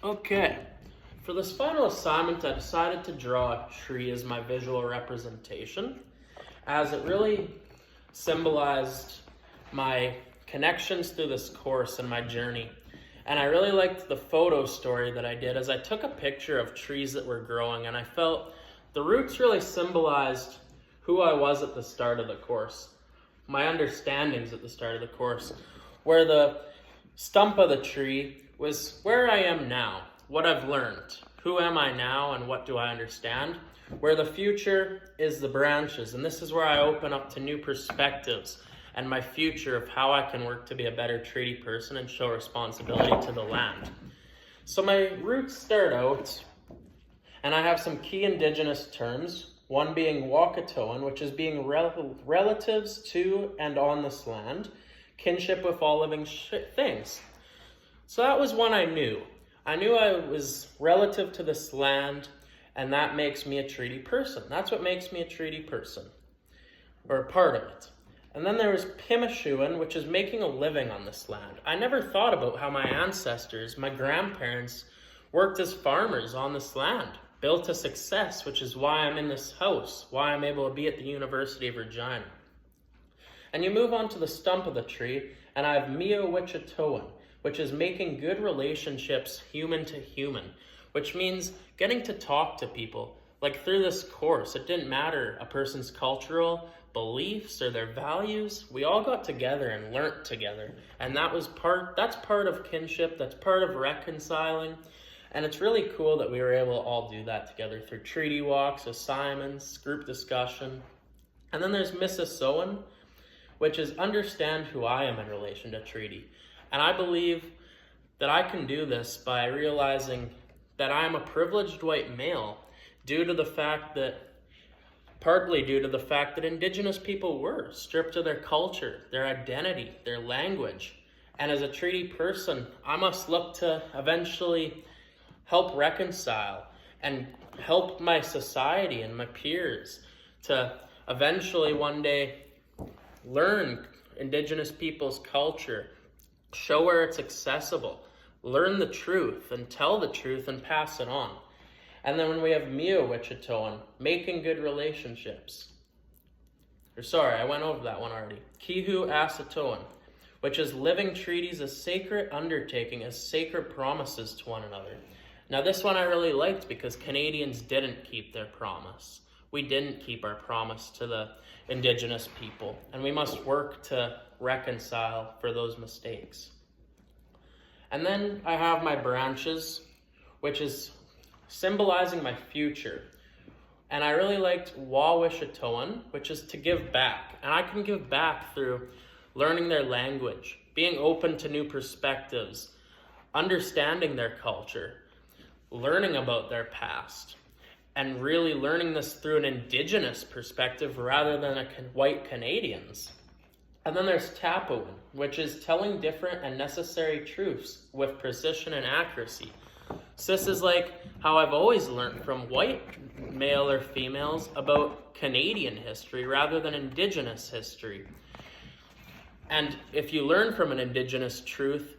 Okay, for this final assignment, I decided to draw a tree as my visual representation, as it really symbolized my connections through this course and my journey. And I really liked the photo story that I did as I took a picture of trees that were growing, and I felt the roots really symbolized who I was at the start of the course, my understandings at the start of the course, where the stump of the tree was where I am now, what I've learned, who am I now and what do I understand, where the future is the branches, and this is where I open up to new perspectives and my future of how I can work to be a better treaty person and show responsibility to the land. So my roots start out, and I have some key indigenous terms, one being Wakatoan, which is being relatives to and on this land, kinship with all living things. So that was one I knew. I knew I was relative to this land, and that makes me a treaty person. That's what makes me a treaty person, or a part of it. And then there was Pimashuan, which is making a living on this land. I never thought about how my ancestors, my grandparents, worked as farmers on this land, built a success, which is why I'm in this house, why I'm able to be at the University of Regina. And you move on to the stump of the tree, and I have Miawichitoan, which is making good relationships human to human, which means getting to talk to people. Like through this course, it didn't matter a person's cultural beliefs or their values. We all got together and learnt together. And that's part of kinship, that's part of reconciling. And it's really cool that we were able to all do that together through treaty walks, assignments, group discussion. And then there's Mississauan, which is understand who I am in relation to treaty. And I believe that I can do this by realizing that I am a privileged white male partly due to the fact that Indigenous people were stripped of their culture, their identity, their language. And as a treaty person, I must look to eventually help reconcile and help my society and my peers to eventually one day learn Indigenous people's culture, show where it's accessible, learn the truth and tell the truth and pass it on. And then when we have Miawichitoan, making good relationships. I went over that one already. Kihu Asatoan, which is living treaties as sacred undertaking, as sacred promises to one another. Now this one I really liked because Canadians didn't keep their promise. We didn't keep our promise to the Indigenous people, and we must work to reconcile for those mistakes. And then I have my branches, which is symbolizing my future. And I really liked Wawishitoan, which is to give back. And I can give back through learning their language, being open to new perspectives, understanding their culture, learning about their past, and really learning this through an Indigenous perspective rather than a white Canadian's. And then there's Tapuan, which is telling different and necessary truths with precision and accuracy. So this is like how I've always learned from white male or females about Canadian history rather than Indigenous history. And if you learn from an Indigenous truth,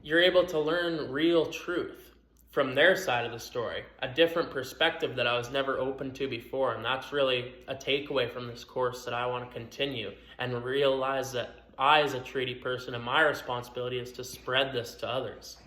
you're able to learn real truth from their side of the story, a different perspective that I was never open to before. And that's really a takeaway from this course that I want to continue and realize that I, as a treaty person, and my responsibility is to spread this to others.